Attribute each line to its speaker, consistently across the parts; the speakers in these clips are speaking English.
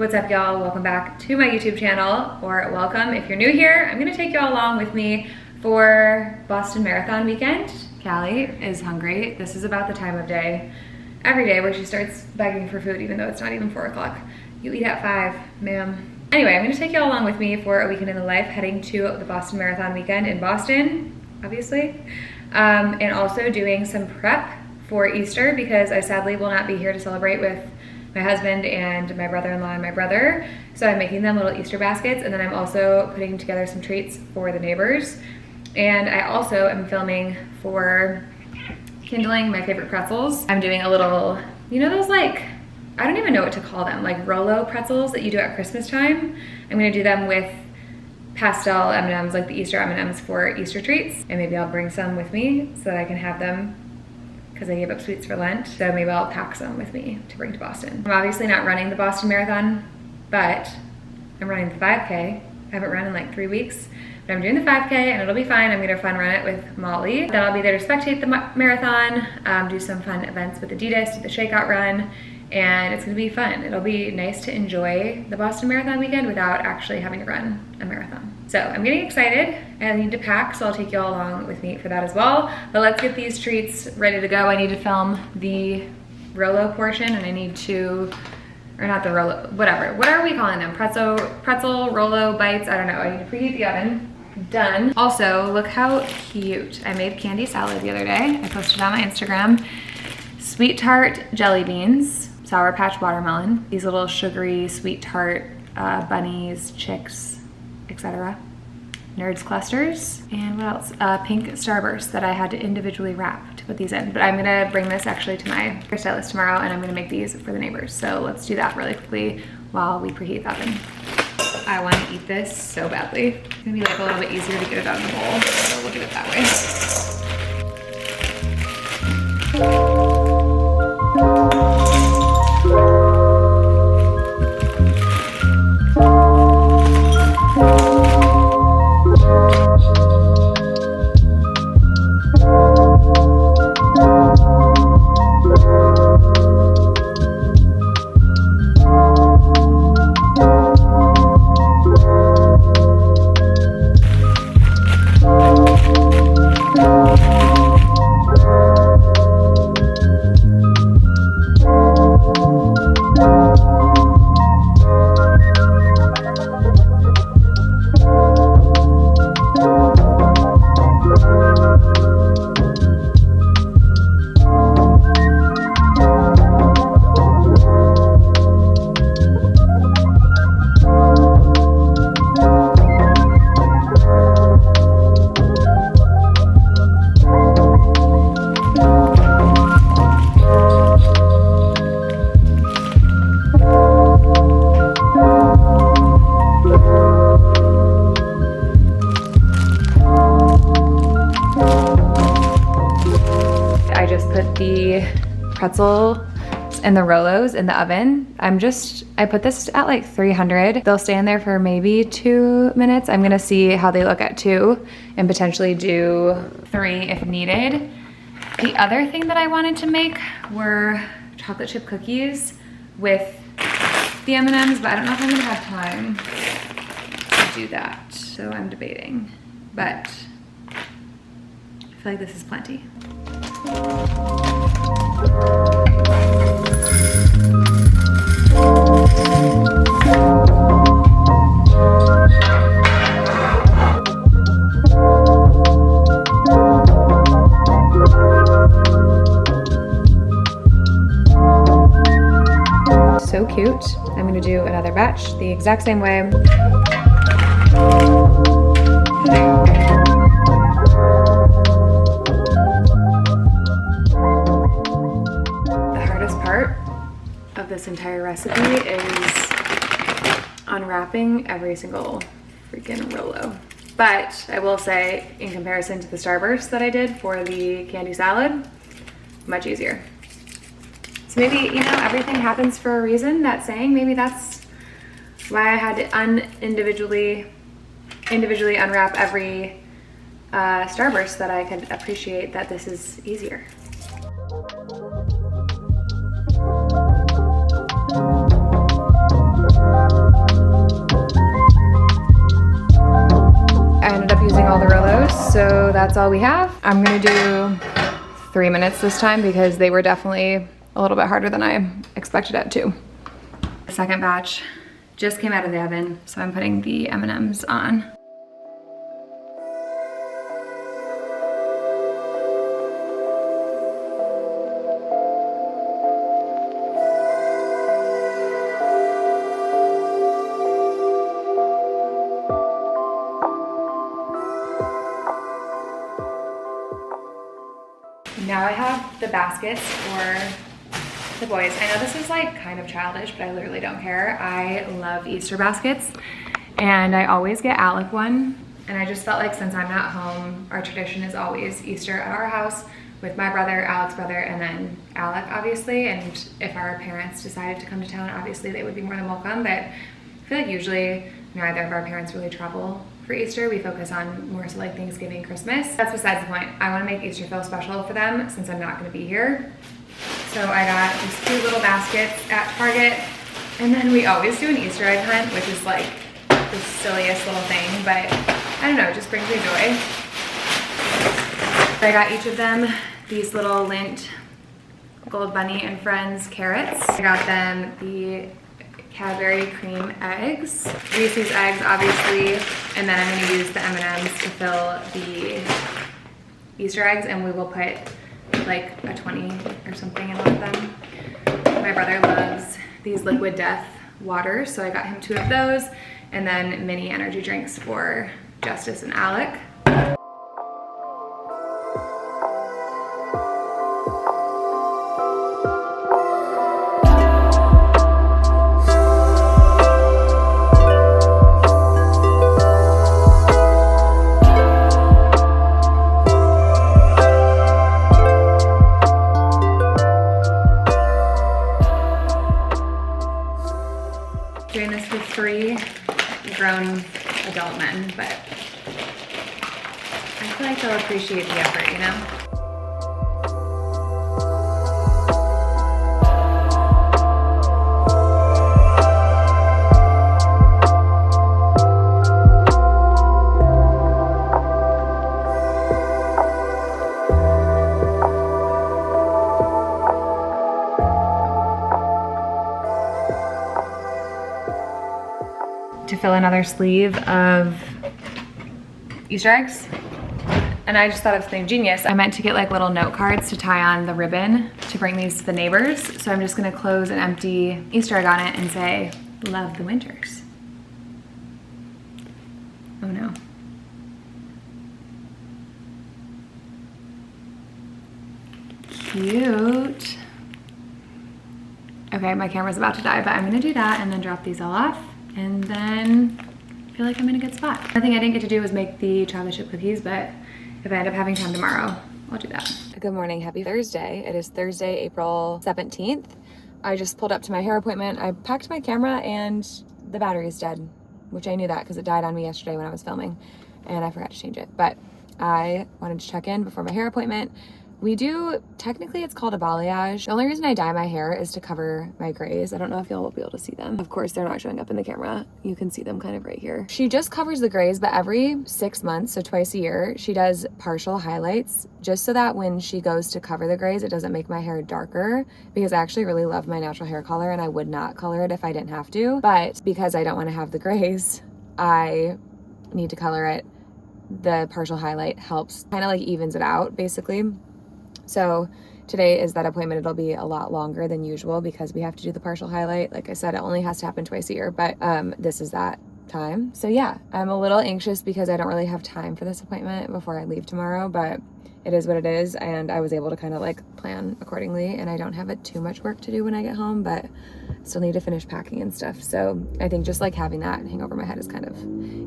Speaker 1: What's up, y'all? Welcome back to my YouTube channel, or welcome if you're new here. I'm gonna take y'all along with me for Boston Marathon weekend. Callie is hungry. This is about the time of day, every day, where she starts begging for food even though it's not even 4 o'clock. You eat at 5, ma'am. Anyway, I'm gonna take y'all along with me for a weekend in the life, heading to the Boston Marathon weekend in Boston, obviously, and also doing some prep for Easter because I sadly will not be here to celebrate with my husband and my brother-in-law and my brother. So I'm making them little Easter baskets, and then I'm also putting together some treats for the neighbors. And I also am filming for kindling my favorite pretzels. I'm doing a little, you know those, like, I don't even know what to call them, like Rolo pretzels that you do at Christmas time. I'm gonna do them with pastel M&Ms, like the Easter M&Ms for Easter treats. And maybe I'll bring some with me so that I can have them, because I gave up sweets for Lent. So maybe I'll pack some with me to bring to Boston. I'm obviously not running the Boston Marathon, but I'm running the 5K. I haven't run in like 3 weeks, but I'm doing the 5K and it'll be fine. I'm gonna fun run it with Molly. Then I'll be there to spectate the marathon, do some fun events with Adidas, do the Shakeout run, and it's gonna be fun. It'll be nice to enjoy the Boston Marathon weekend without actually having to run a marathon. So I'm getting excited. I need to pack, so I'll take you all along with me for that as well. But let's get these treats ready to go. I need to film the Rolo portion, and I need to, or not the Rolo, whatever. What are we calling them? Pretzel, Rolo bites, I don't know. I need to preheat the oven. Done. Also, look how cute. I made candy salad the other day. I posted it on my Instagram. Sweet tart jelly beans, Sour Patch watermelon, these little sugary sweet tart bunnies, chicks, etc. Nerds clusters, and what else? Pink Starburst that I had to individually wrap to put these in. But I'm gonna bring this actually to my hairstylist tomorrow, and I'm gonna make these for the neighbors. So let's do that really quickly while we preheat the oven. I want to eat this so badly. It's gonna be like a little bit easier to get it out of the bowl, so we'll do it that way. Pretzels and the Rolos in the oven. I put this at like 300. They'll stay in there for maybe 2 minutes. I'm gonna see how they look at 2 and potentially do 3 if needed. The other thing that I wanted to make were chocolate chip cookies with the M&Ms, but I don't know if I'm gonna have time to do that. So I'm debating, but I feel like this is plenty. So cute. I'm gonna do another batch the exact same way. Of this entire recipe is unwrapping every single freaking Rolo. But I will say, in comparison to the Starburst that I did for the candy salad, much easier. So maybe, you know, everything happens for a reason, that saying. Maybe that's why I had to individually unwrap every Starburst, that I could appreciate that this is easier. that's all we have. I'm gonna do 3 minutes this time because they were definitely a little bit harder than I expected at 2. The second batch just came out of the oven, so I'm putting the M&Ms on. Now I have the baskets for the boys. I know this is like kind of childish, but I literally don't care. I love Easter baskets, and I always get Alec one. And I just felt like since I'm not home, our tradition is always Easter at our house with my brother, Alec's brother, and then Alec, obviously. And if our parents decided to come to town, obviously they would be more than welcome. But I feel like usually neither of our parents really travel for Easter. We focus on more so like Thanksgiving, Christmas. That's besides the point. I want to make Easter feel special for them since I'm not going to be here. So I got these cute little baskets at Target, and then we always do an Easter egg hunt, which is like the silliest little thing, but I don't know, it just brings me joy. I got each of them these little Lindt Gold Bunny and Friends carrots. I got them the Cadbury cream eggs, Reese's eggs obviously, and then I'm going to use the M&Ms to fill the Easter eggs, and we will put like a 20 or something in one of them. My brother loves these Liquid Death waters, so I got him 2 of those, and then mini energy drinks for Justice and Alec. Doing this with 3 grown adult men, but I feel like they'll appreciate the effort, you know? To fill another sleeve of Easter eggs. And I just thought of something genius. I meant to get like little note cards to tie on the ribbon to bring these to the neighbors. So I'm just gonna close an empty Easter egg on it and say, love the winters. Oh no. Cute. Okay, my camera's about to die, but I'm gonna do that and then drop these all off. And then I feel like I'm in a good spot. One thing I didn't get to do was make the chocolate chip cookies, but if I end up having time tomorrow, I'll do that. Good morning, happy Thursday. It is Thursday, April 17th. I just pulled up to my hair appointment. I packed my camera and the battery's dead, which I knew that because it died on me yesterday when I was filming and I forgot to change it. But I wanted to check in before my hair appointment. We do, technically it's called a balayage. The only reason I dye my hair is to cover my grays. I don't know if y'all will be able to see them. Of course, they're not showing up in the camera. You can see them kind of right here. She just covers the grays, but every 6 months, so twice a year, she does partial highlights just so that when she goes to cover the grays, it doesn't make my hair darker, because I actually really love my natural hair color and I would not color it if I didn't have to. But because I don't want to have the grays, I need to color it. The partial highlight helps, kind of like evens it out basically. So today is that appointment. It'll be a lot longer than usual because we have to do the partial highlight. Like I said, it only has to happen twice a year, but this is that time. So yeah, I'm a little anxious because I don't really have time for this appointment before I leave tomorrow, but it is what it is. And I was able to kind of like plan accordingly, and I don't have too much work to do when I get home, but still need to finish packing and stuff. So I think just like having that hang over my head is kind of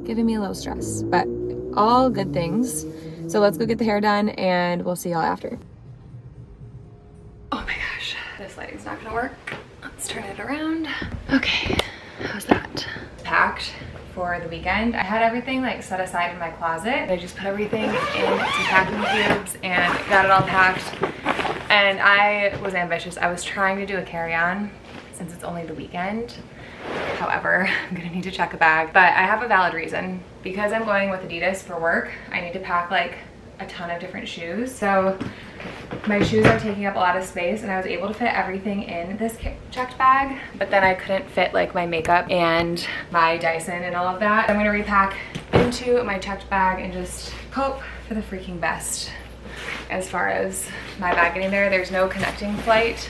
Speaker 1: giving me a little stress, but all good things. So let's go get the hair done and we'll see y'all after. Oh my gosh, this lighting's not gonna work. Let's turn it around. Okay, how's that? Packed for the weekend. I had everything like set aside in my closet. I just put everything into packing cubes and got it all packed. And I was ambitious. I was trying to do a carry-on since it's only the weekend. However, I'm gonna need to check a bag, but I have a valid reason. Because I'm going with Adidas for work, I need to pack like a ton of different shoes. So my shoes are taking up a lot of space, and I was able to fit everything in this checked bag, but then I couldn't fit like my makeup and my Dyson and all of that. I'm gonna repack into my checked bag and just hope for the freaking best. As far as my bag getting there, there's no connecting flight,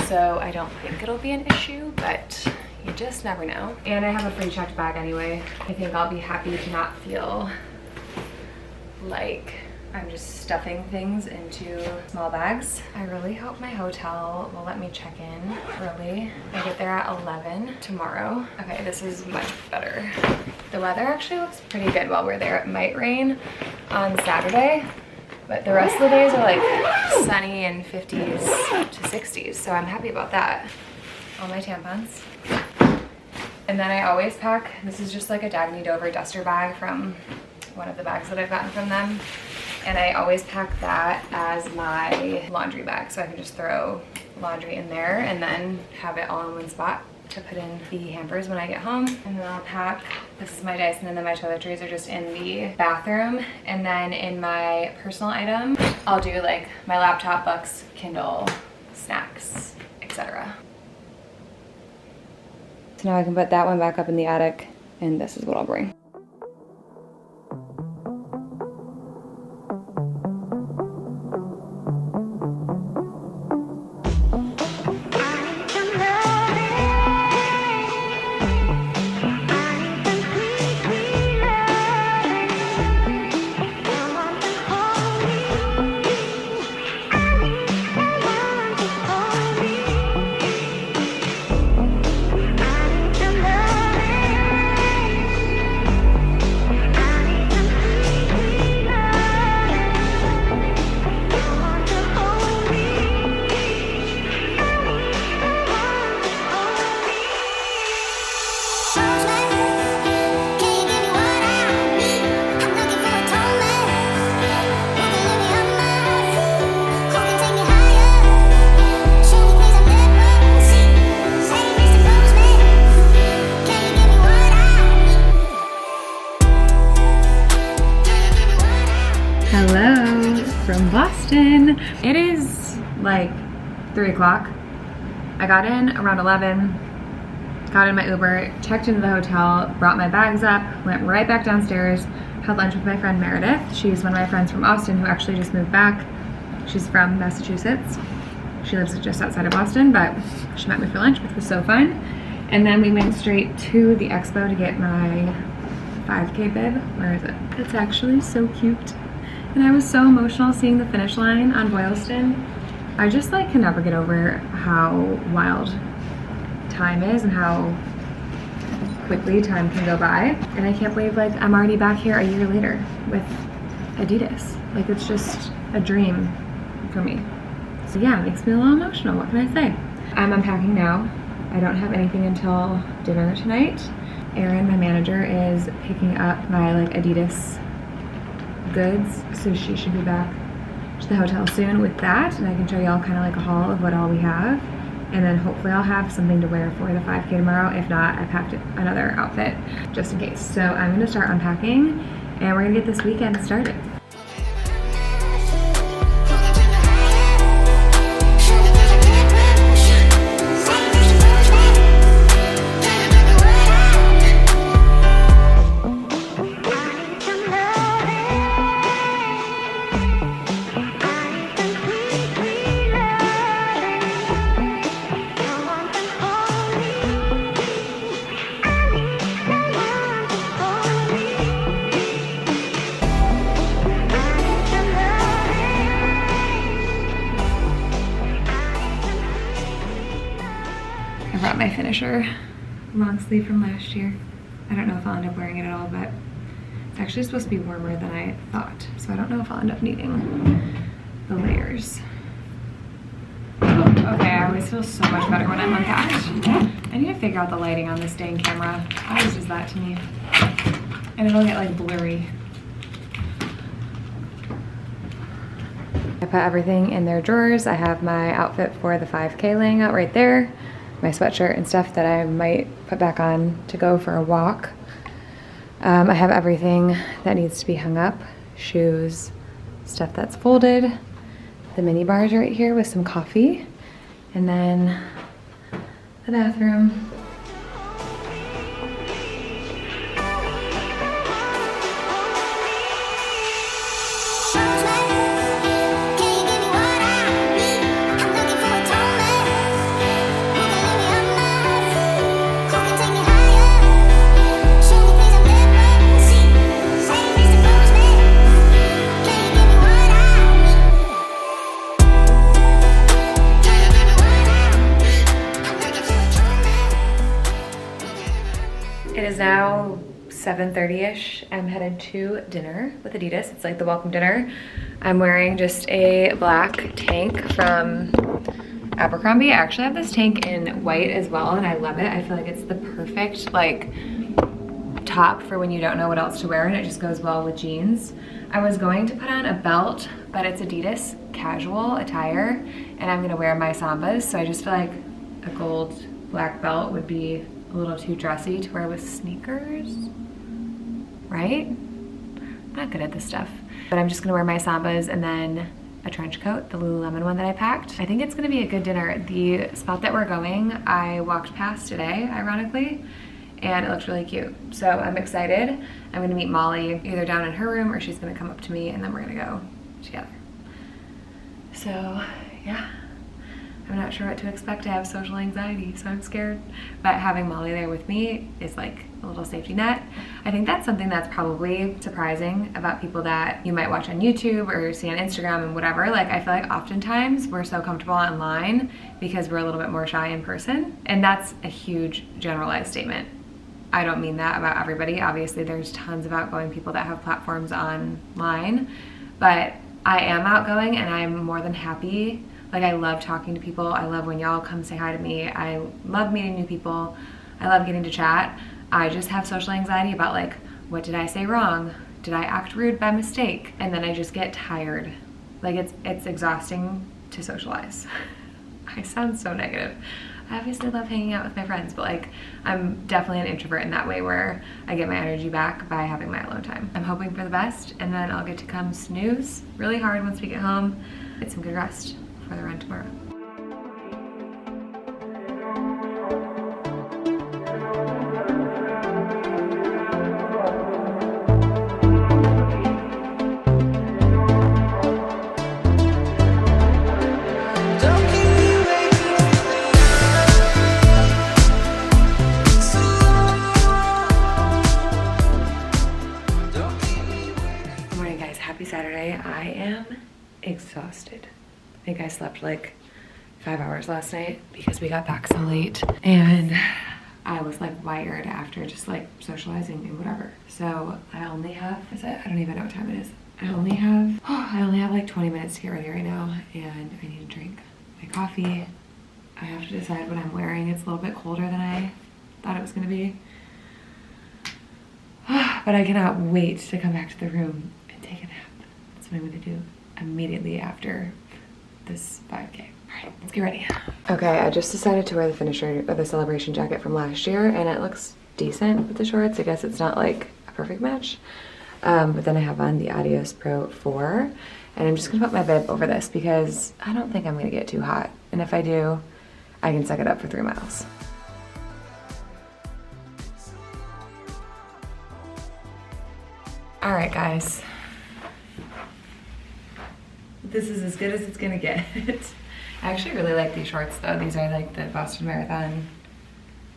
Speaker 1: so I don't think it'll be an issue, but you just never know. And I have a free checked bag anyway. I think I'll be happy to not feel like I'm just stuffing things into small bags. I really hope my hotel will let me check in early. I get there at 11 tomorrow. Okay, this is much better. The weather actually looks pretty good while we're there. It might rain on Saturday, but the rest of the days are like sunny and 50s to 60s, so I'm happy about that. All my tampons. And then I always pack, this is just like a Dagny Dover duster bag from one of the bags that I've gotten from them. And I always pack that as my laundry bag, so I can just throw laundry in there and then have it all in one spot to put in the hampers when I get home. And then I'll pack, this is my Dyson, and then my toiletries are just in the bathroom. And then in my personal item, I'll do like my laptop, books, Kindle, snacks, etc. So now I can put that one back up in the attic, and this is what I'll bring. Hello from Boston. It is like 3 o'clock. I got in around 11, got in my Uber, checked into the hotel, brought my bags up, went right back downstairs, had lunch with my friend Meredith. She's one of my friends from Austin who actually just moved back. She's from Massachusetts. She lives just outside of Boston, but she met me for lunch, which was so fun. And then we went straight to the expo to get my 5K bib. Where is it? It's actually so cute. And I was so emotional seeing the finish line on Boylston. I just like can never get over how wild time is and how quickly time can go by. And I can't believe like I'm already back here a year later with Adidas. Like it's just a dream for me. So yeah, it makes me a little emotional. What can I say? I'm unpacking now. I don't have anything until dinner tonight. Erin, my manager, is picking up my like Adidas goods, so she should be back to the hotel soon with that, and I can show y'all kind of like a haul of what all we have, and then hopefully I'll have something to wear for the 5K tomorrow. If not, I packed another outfit just in case. So I'm gonna start unpacking and we're gonna get this weekend started. My finisher long sleeve from last year. I don't know if I'll end up wearing it at all, but it's actually supposed to be warmer than I thought, so I don't know if I'll end up needing the layers. Okay, I always feel so much better when I'm unpacked. I need to figure out the lighting on this dang camera. It always does that to me, and it'll get like blurry. I put everything in their drawers. I have my outfit for the 5K laying out right there, my sweatshirt and stuff that I might put back on to go for a walk. I have everything that needs to be hung up, shoes, stuff that's folded. The mini bars right here with some coffee. And then the bathroom. It is now 7:30ish. I'm headed to dinner with Adidas. It's like the welcome dinner. I'm wearing just a black tank from Abercrombie. I actually have this tank in white as well, and I love it. I feel like it's the perfect like top for when you don't know what else to wear, and it just goes well with jeans. I was going to put on a belt, but it's Adidas casual attire, and I'm gonna wear my Sambas, so I just feel like a gold black belt would be a little too dressy to wear with sneakers, right? I'm not good at this stuff. But I'm just gonna wear my Sambas and then a trench coat, the Lululemon one that I packed. I think it's gonna be a good dinner. The spot that we're going, I walked past today, ironically, and it looks really cute. So I'm excited. I'm gonna meet Molly either down in her room or she's gonna come up to me and then we're gonna go together. So yeah. I'm not sure what to expect. I have social anxiety, so I'm scared. But having Molly there with me is like a little safety net. I think that's something that's probably surprising about people that you might watch on YouTube or see on Instagram and whatever. Like, I feel like oftentimes we're so comfortable online because we're a little bit more shy in person. And that's a huge generalized statement. I don't mean that about everybody. Obviously, there's tons of outgoing people that have platforms online. But I am outgoing and I'm more than happy. Like, I love talking to people. I love when y'all come say hi to me. I love meeting new people. I love getting to chat. I just have social anxiety about like, what did I say wrong? Did I act rude by mistake? And then I just get tired. Like, it's exhausting to socialize. I sound so negative. I obviously love hanging out with my friends, but like, I'm definitely an introvert in that way where I get my energy back by having my alone time. I'm hoping for the best, and then I'll get to come snooze really hard once we get home, get some good rest for the run tomorrow. Good morning, guys. Happy Saturday. I am exhausted. I think I slept like 5 hours last night because we got back so late, and I was like wired after just like socializing and whatever. So I only have, I don't even know what time it is. I only have like 20 minutes to get ready right now, and I need to drink my coffee. I have to decide what I'm wearing. It's a little bit colder than I thought it was gonna be. But I cannot wait to come back to the room and take a nap. That's what I'm gonna do immediately after this 5K. All right, let's get ready. Okay, I just decided to wear the finisher or the celebration jacket from last year, and it looks decent with the shorts. I guess it's not like a perfect match. But then I have on the Adidas Pro 4, and I'm just gonna put my bib over this because I don't think I'm gonna get too hot. And if I do, I can suck it up for 3 miles. All right, guys. This is as good as it's gonna get. I actually really like these shorts though. These are like the Boston Marathon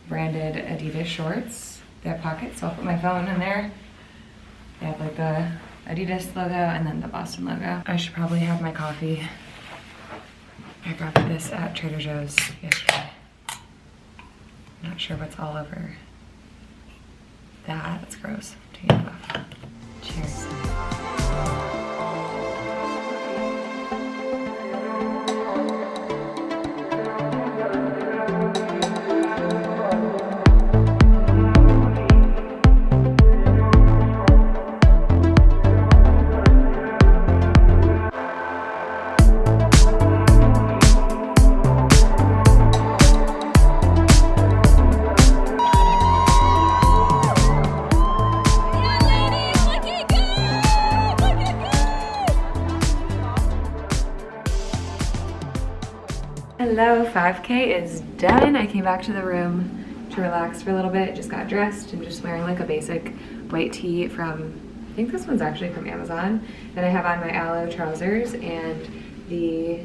Speaker 1: branded Adidas shorts. They have pockets, so I'll put my phone in there. They have like the Adidas logo and then the Boston logo. I should probably have my coffee. I grabbed this at Trader Joe's yesterday. Not sure what's all over that. That's gross. Take it off. Cheers. Hello, 5K is done. I came back to the room to relax for a little bit, just got dressed. I'm just wearing like a basic white tee from, I think this one's actually from Amazon. Then I have on my aloe trousers and the,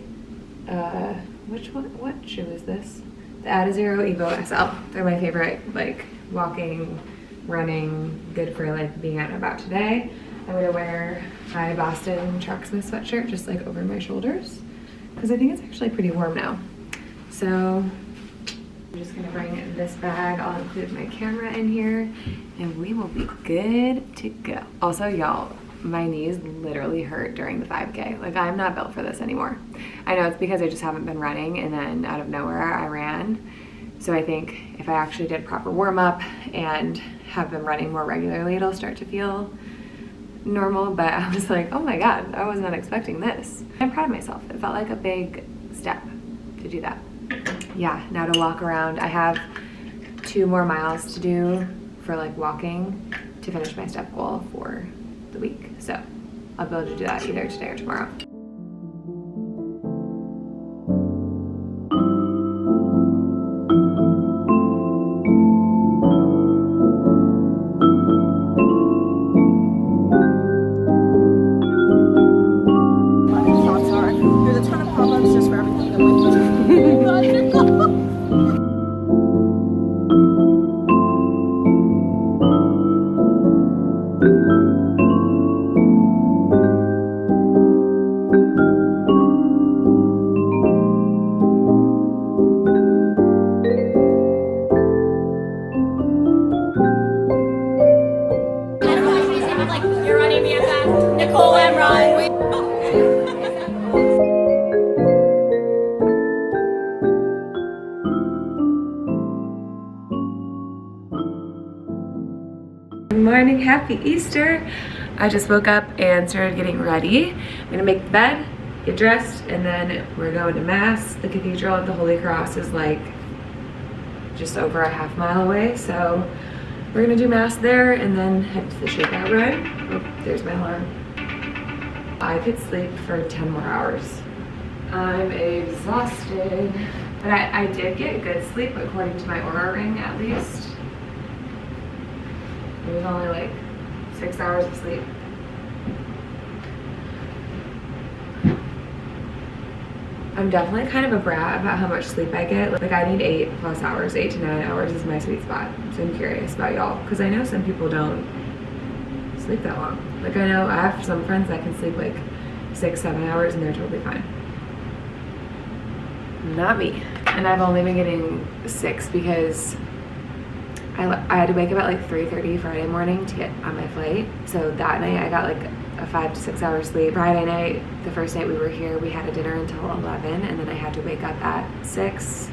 Speaker 1: what shoe is this? The Adizero Evo SL. They're my favorite, like walking, running, good for like being out and about today. I'm gonna wear my Boston Tracksmith sweatshirt just like over my shoulders because I think it's actually pretty warm now. So I'm just gonna bring this bag. I'll include my camera in here and we will be good to go. Also, y'all, my knees literally hurt during the 5K. Like, I'm not built for this anymore. I know it's because I just haven't been running and then out of nowhere I ran. So I think if I actually did proper warm up and have been running more regularly, it'll start to feel normal. But I was like, oh my God, I was not expecting this. I'm proud of myself. It felt like a big step to do that. Yeah, now to walk around. I have 2 more miles to do for like walking to finish my step goal for the week. So I'll be able to do that either today or tomorrow.
Speaker 2: You're running me again. Nicole and Ryan.
Speaker 1: Good morning, happy Easter. I just woke up and started getting ready. I'm gonna make the bed, get dressed, and then we're going to Mass. The Cathedral of the Holy Cross is like just over a ½ mile away, so we're gonna do Mass there and then head to the Shakeout run. Oh, there's my alarm. I could sleep for 10 more hours. I'm exhausted, but I did get good sleep according to my Oura ring at least. It was only like 6 hours of sleep. I'm definitely kind of a brat about how much sleep I get. Like, I need 8+ hours, 8 to 9 hours is my sweet spot. So I'm curious about y'all, because I know some people don't sleep that long. Like, I know I have some friends that can sleep like 6-7 hours and they're totally fine. Not me. And I've only been getting 6 because I had to wake up at like 3:30 Friday morning to get on my flight. So that night I got like a 5 to 6 hours sleep. Friday night, the first night we were here, we had a dinner until 11 and then I had to wake up at 6.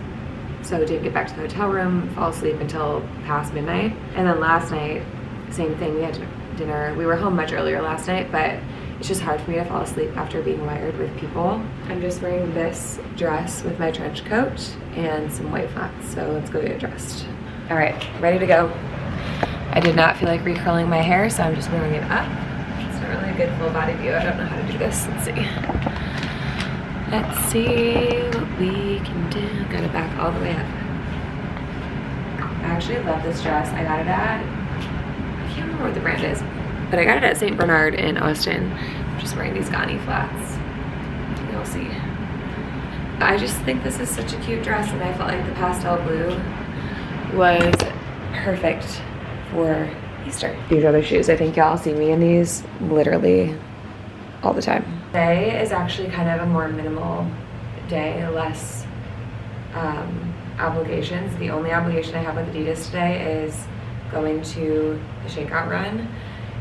Speaker 1: So didn't get back to the hotel room, fall asleep until past midnight. And then last night, same thing, we had dinner. We were home much earlier last night, but it's just hard for me to fall asleep after being wired with people. I'm just wearing this dress with my trench coat and some white flats. So let's go get dressed. All right, ready to go. I did not feel like recurling my hair, so I'm just wearing it up. It's not really a good full body view. I don't know how to do this. Let's see. Let's see what we can do. Got it back all the way up. I actually love this dress. I got it at, I can't remember what the brand is, but I got it at St. Bernard in Austin. I'm just wearing these Ghani flats. You'll see. I just think this is such a cute dress, and I felt like the pastel blue was perfect for Easter. These other shoes, I think y'all see me in these literally all the time. Today is actually kind of a more minimal day, less obligations. The only obligation I have with Adidas today is going to the Shakeout run,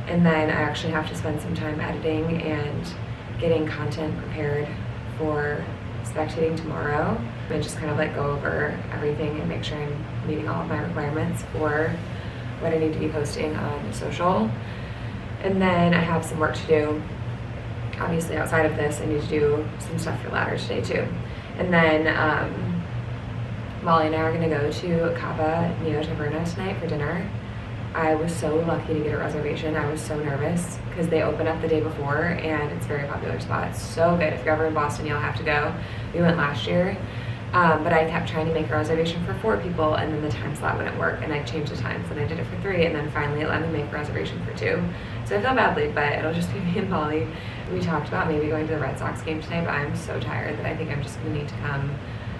Speaker 1: and then I actually have to spend some time editing and getting content prepared for spectating tomorrow, and just kind of like go over everything and make sure I'm meeting all of my requirements for what I need to be posting on social. And then I have some work to do. Obviously outside of this, I need to do some stuff for ladder today too. And then Molly and I are gonna go to Cava Neo Taverna tonight for dinner. I was so lucky to get a reservation. I was so nervous because they open up the day before and it's a very popular spot. It's so good. If you're ever in Boston, you'll have to go. We went last year But I kept trying to make a reservation for 4 people, and then the time slot wouldn't work, and I changed the times, and I did it for 3, and then finally it let me make a reservation for 2. So I feel badly, but it'll just be me and Polly. We talked about maybe going to the Red Sox game today, but I'm so tired that I think I'm just gonna need to come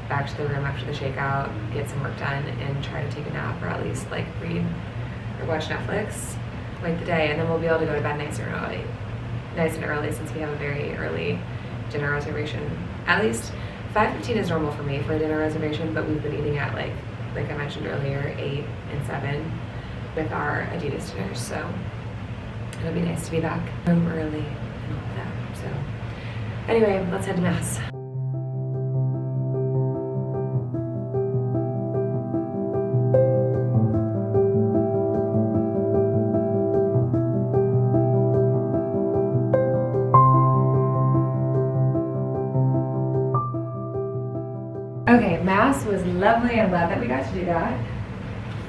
Speaker 1: back to the room after the shakeout, get some work done, and try to take a nap, or at least like read or watch Netflix like the day, and then we'll be able to go to bed nice and early since we have a very early dinner reservation. At least 5:15 is normal for me for a dinner reservation, but we've been eating at like I mentioned earlier, 8 and 7 with our Adidas dinners, so it'll be nice to be back home early and all of that. So anyway, let's head to Mass. Okay, Mass was lovely. I'm glad that we got to do that.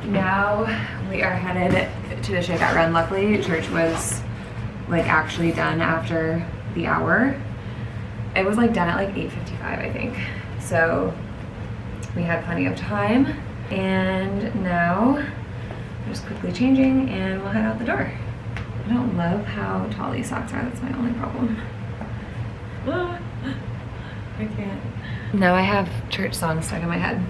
Speaker 1: Now we are headed to the Shakeout run. Luckily, church was like actually done after the hour. It was like done at like 8:55, I think. So we had plenty of time. And now I'm just quickly changing and we'll head out the door. I don't love how tall these socks are. That's my only problem. I can't. Now I have church songs stuck in my head.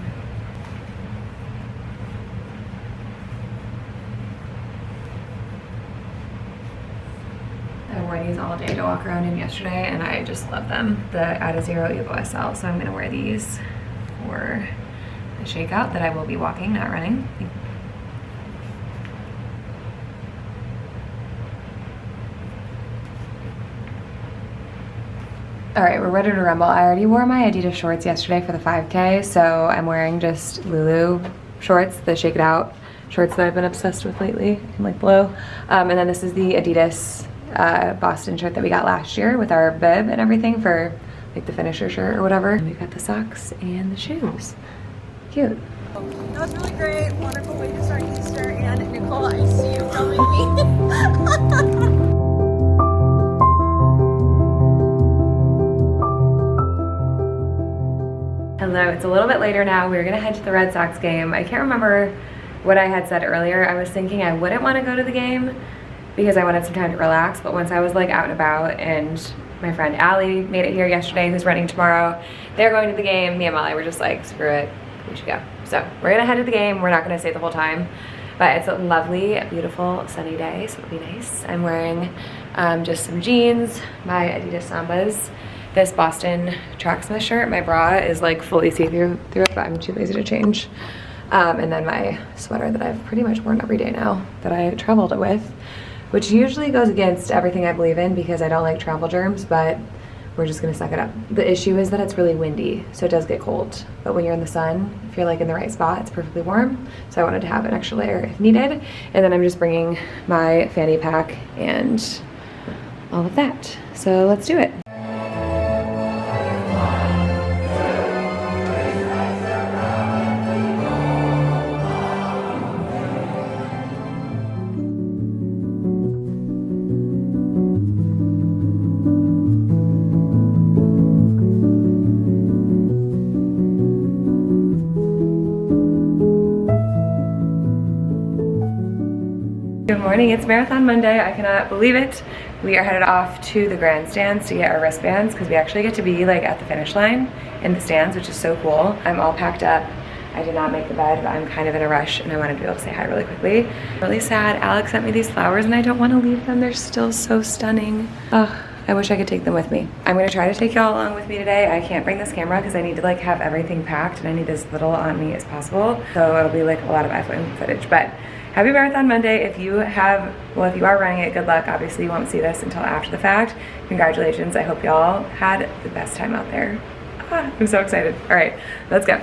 Speaker 1: I wore these all day to walk around in yesterday, and I just love them. The Adizero Evo SL, so I'm gonna wear these for the shakeout that I will be walking, not running. All right, we're ready to rumble. I already wore my Adidas shorts yesterday for the 5K, so I'm wearing just Lulu shorts, the Shake It Out shorts that I've been obsessed with lately in like blue. And then this is the Adidas Boston shirt that we got last year with our bib and everything for like the finisher shirt or whatever. And we've got the socks and the shoes. Cute.
Speaker 2: That was really great. Wonderful way to start Easter. And Nicole, I see you filming me.
Speaker 1: Hello, it's a little bit later now. We're gonna head to the Red Sox game. I can't remember what I had said earlier. I was thinking I wouldn't want to go to the game because I wanted some time to relax, but once I was like out and about, and my friend Allie made it here yesterday, who's running tomorrow, they're going to the game. Me and Molly were just like, screw it, we should go. So we're gonna head to the game. We're not gonna stay the whole time, but it's a lovely, beautiful, sunny day, so it'll be nice. I'm wearing just some jeans, my Adidas Sambas, this Boston Tracksmith shirt. My bra is like fully see-through it, but I'm too lazy to change. And then my sweater that I've pretty much worn every day now that I traveled with, which usually goes against everything I believe in because I don't like travel germs, but we're just gonna suck it up. The issue is that it's really windy, so it does get cold. But when you're in the sun, if you're like in the right spot, it's perfectly warm. So I wanted to have an extra layer if needed. And then I'm just bringing my fanny pack and all of that. So let's do it. Good morning, it's Marathon Monday. I cannot believe it. We are headed off to the grandstands to get our wristbands because we actually get to be like at the finish line in the stands, which is so cool. I'm all packed up. I did not make the bed, but I'm kind of in a rush and I wanted to be able to say hi really quickly. Really sad, Alex sent me these flowers and I don't want to leave them. They're still so stunning. Oh, I wish I could take them with me. I'm gonna try to take y'all along with me today. I can't bring this camera because I need to like have everything packed and I need as little on me as possible. So it'll be like a lot of iPhone footage, but happy Marathon Monday. If you are running it, good luck. Obviously you won't see this until after the fact. Congratulations, I hope y'all had the best time out there. I'm so excited. All right, let's go.